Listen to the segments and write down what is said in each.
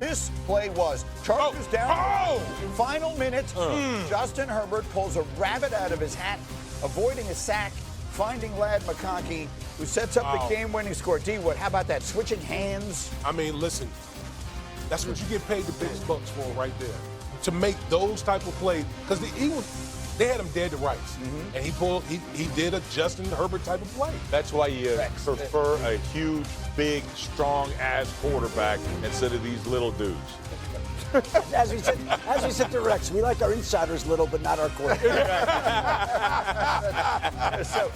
this play was. Chargers down. Final minutes. Justin Herbert pulls a rabbit out of his hat, avoiding a sack, finding Ladd McConkey, who sets up the game-winning score. D, how about that? Switching hands. I mean, listen, that's what you get paid the biggest bucks for right there. To make those type of plays. Because the Eagles, they had him dead to rights. And he did a Justin Herbert type of play. That's why you prefer a huge, big, strong-ass quarterback instead of these little dudes. As we said to Rex, we like our insiders little, but not our quarterback. So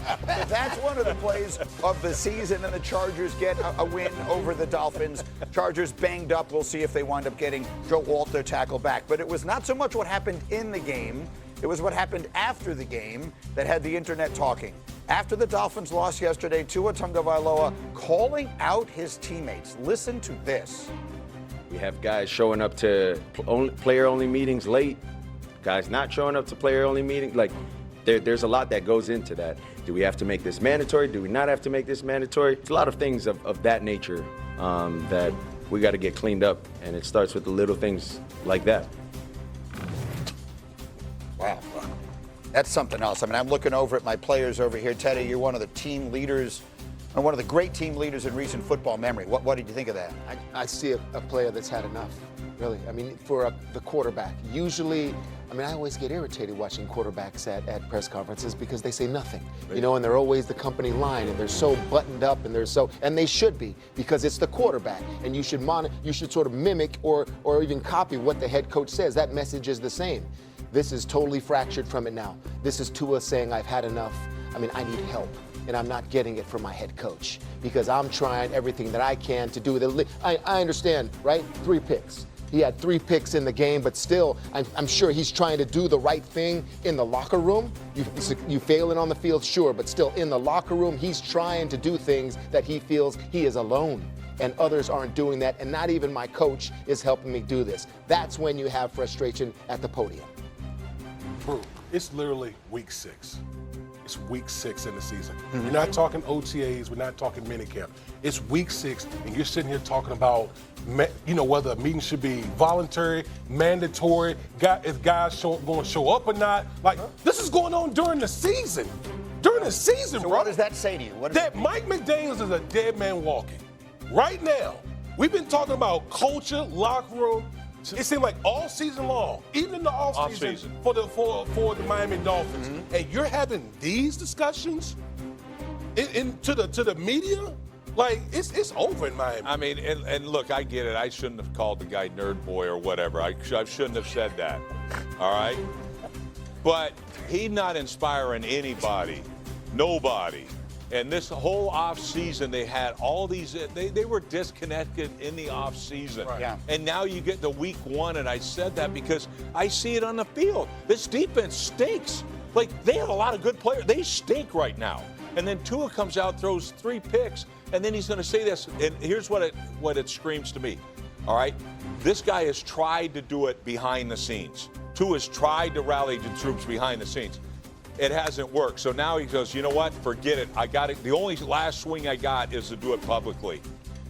that's one of the plays of the season, and the Chargers get a win over the Dolphins. Chargers banged up. We'll see if they wind up getting Joe Alt, their tackle, back. But it was not so much what happened in the game. It was what happened after the game that had the internet talking. After the Dolphins lost yesterday, Tua Tagovailoa calling out his teammates. Listen to this. We have guys showing up to player-only meetings late, guys not showing up to player-only meetings. Like, there's a lot that goes into that. Do we have to make this mandatory? Do we not have to make this mandatory? It's a lot of things of that nature that we got to get cleaned up, and it starts with the little things like that. Wow. That's something else. I mean, I'm looking over at my players over here. Teddy, you're one of the team leaders, and one of the great team leaders in recent football memory. What did you think of that? I see a player that's had enough, really. I mean, for the quarterback. Usually, I mean, I always get irritated watching quarterbacks at press conferences because they say nothing, you know, and they're always the company line, and they're so buttoned up, and and they should be, because it's the quarterback, and you should sort of mimic or even copy what the head coach says. That message is the same. This is totally fractured from it now. This is Tua saying, I've had enough. I mean, I need help. And I'm not getting it from my head coach because I'm trying everything that I can to do it. I understand, right? 3 picks. He had 3 picks in the game, but still, I'm sure he's trying to do the right thing in the locker room. You failing on the field, sure, but still in the locker room, he's trying to do things that he feels he is alone. And others aren't doing that, and not even my coach is helping me do this. That's when you have frustration at the podium. It's literally week 6. It's week 6 in the season. We're not talking OTAs. We're not talking minicamp. It's week 6, and you're sitting here talking about, whether a meeting should be voluntary, mandatory, if guys going to show up or not. Like, this is going on during the season. During the season, so bro. What does that say to you? That Mike McDaniels is a dead man walking. Right now, we've been talking about culture, locker room. It seemed like all season long, even in the offseason for the Miami Dolphins, and you're having these discussions to the media, like it's over in Miami. I mean, and look, I get it. I shouldn't have called the guy nerd boy or whatever. I shouldn't have said that. All right, but he's not inspiring anybody, nobody. And this whole offseason, they had all these, they were disconnected in the offseason. Right. Yeah. And now you get to week 1, and I said that because I see it on the field. This defense stinks. Like, they have a lot of good players. They stink right now. And then Tua comes out, throws 3 picks, and then he's going to say this. And here's what it screams to me. All right? This guy has tried to do it behind the scenes. Tua has tried to rally the troops behind the scenes. It hasn't worked. So now he goes, you know what? Forget it. I got it. The only last swing I got is to do it publicly.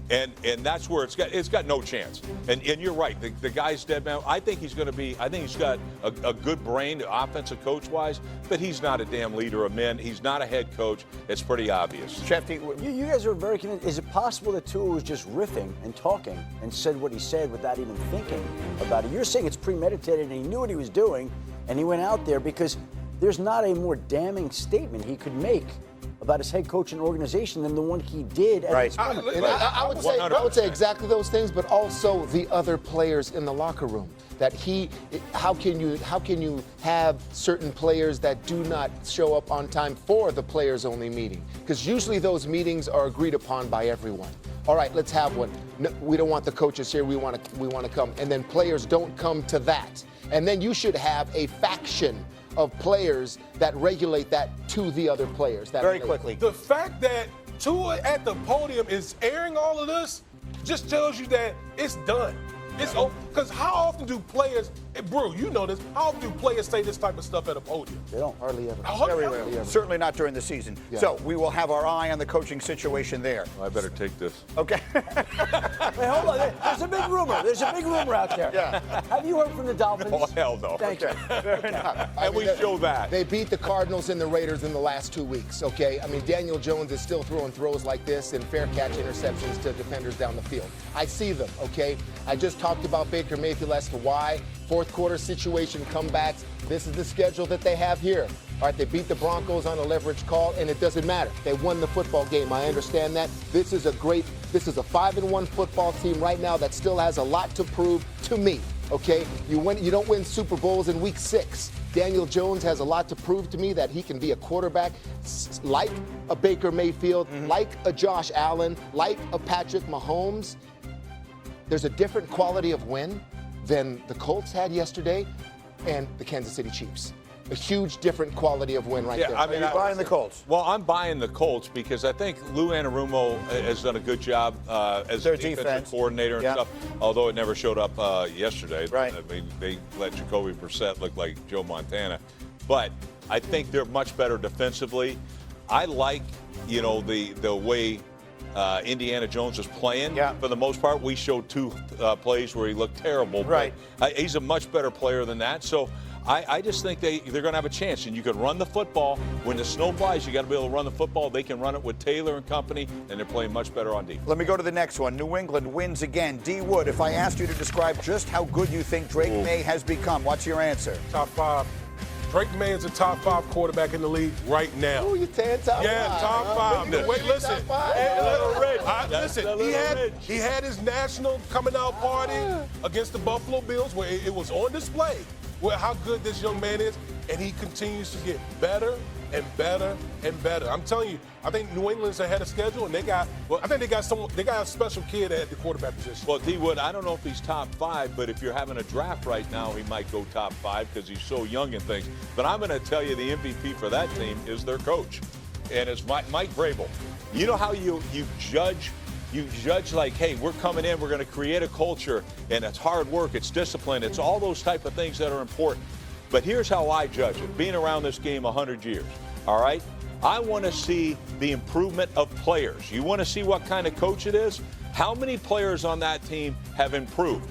And that's where it's got no chance. And you're right. The guy's dead man. I think he's got a good brain, offensive coach-wise, but he's not a damn leader of men. He's not a head coach. It's pretty obvious. Shefty, you guys are very convinced. Is it possible that Tua was just riffing and talking and said what he said without even thinking about it? You're saying it's premeditated and he knew what he was doing and he went out there because there's not a more damning statement he could make about his head coach and organization than the one he did at his I would say exactly those things, but also the other players in the locker room. That how can you have certain players that do not show up on time for the players only meeting? Because usually those meetings are agreed upon by everyone. All right, let's have one. No, we don't want the coaches here. We want to come, and then players don't come to that. And then you should have a faction of players that regulate that to the other players. Very quickly. The fact that Tua at the podium is airing all of this just tells you that it's done. It's because how often do players, Brew, you know this, how often do players say this type of stuff at a podium? They don't. Hardly ever. Very rarely. Certainly not during the season. Yeah. So we will have our eye on the coaching situation there. I better take this. Okay. Wait, hold on. There's a big rumor. There's a big rumor out there. Yeah. Have you heard from the Dolphins? Oh, hell no. Thank you. Fair enough. And we show that. They beat the Cardinals and the Raiders in the last 2 weeks, okay? I mean, Daniel Jones is still throwing throws like this and fair catch interceptions to defenders down the field. I see them, okay? I just talked about Baker Mayfield as to why. Fourth quarter situation, comebacks. This is the schedule that they have here. All right, they beat the Broncos on a leverage call, and it doesn't matter. They won the football game. I understand that. This is a 5-1 football team right now that still has a lot to prove to me, okay? You don't win Super Bowls in week 6. Daniel Jones has a lot to prove to me that he can be a quarterback like a Baker Mayfield, like a Josh Allen, like a Patrick Mahomes. There's a different quality of win than the Colts had yesterday and the Kansas City Chiefs. A huge different quality of win right there. I mean, You're buying the Colts. Well, I'm buying the Colts because I think Lou Anarumo has done a good job as Their a defensive defense. coordinator and Yeah. stuff, although it never showed up yesterday. Right. I mean, they let Jacoby Brissett look like Joe Montana. But I think they're much better defensively. I like, the way Indiana Jones is playing. Yeah. For the most part, we showed 2 plays where he looked terrible. Right. But he's a much better player than that. So I just think they're going to have a chance. And you can run the football. When the snow flies, you got to be able to run the football. They can run it with Taylor and company, and they're playing much better on defense. Let me go to the next one. New England wins again. D. Wood, if I asked you to describe just how good you think Drake May has become, what's your answer? Top 5. Drake May is a top 5 quarterback in the league right now. Ooh, you're saying top 5. Yeah, top 5. Wait, listen. Listen, he had his national coming out party against the Buffalo Bills where it was on display how good this young man is, and he continues to get better and better and better. I'm telling you, I think New England's ahead of schedule, and they got a special kid at the quarterback position. Well, D. Wood, I don't know if he's top 5, but if you're having a draft right now, he might go top 5 because he's so young and things. But I'm going to tell you the MVP for that team is their coach, and it's Mike Vrabel. You know how you judge? You judge like, hey, we're coming in, we're going to create a culture, and it's hard work, it's discipline, it's all those type of things that are important. But here's how I judge it, being around this game 100 years, all right? I want to see the improvement of players. You want to see what kind of coach it is? How many players on that team have improved?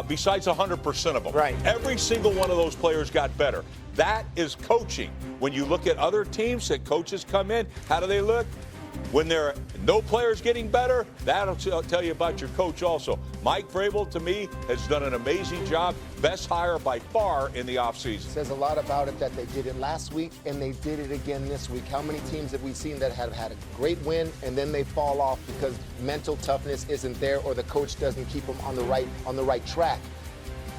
Besides 100% of them. Right. Every single one of those players got better. That is coaching. When you look at other teams that coaches come in, how do they look? When there are no players getting better, that'll tell you about your coach also. Mike Vrabel, to me, has done an amazing job. Best hire by far in the offseason. Says a lot about it that they did it last week and they did it again this week. How many teams have we seen that have had a great win and then they fall off because mental toughness isn't there or the coach doesn't keep them on the right track?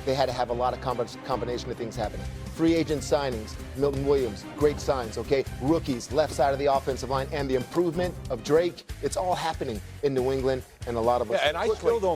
They had to have a lot of combination of things happening. Free agent signings, Milton Williams, great signs, okay? Rookies, left side of the offensive line, and the improvement of Drake, it's all happening in New England, and a lot of us Yeah, and I quickly still don't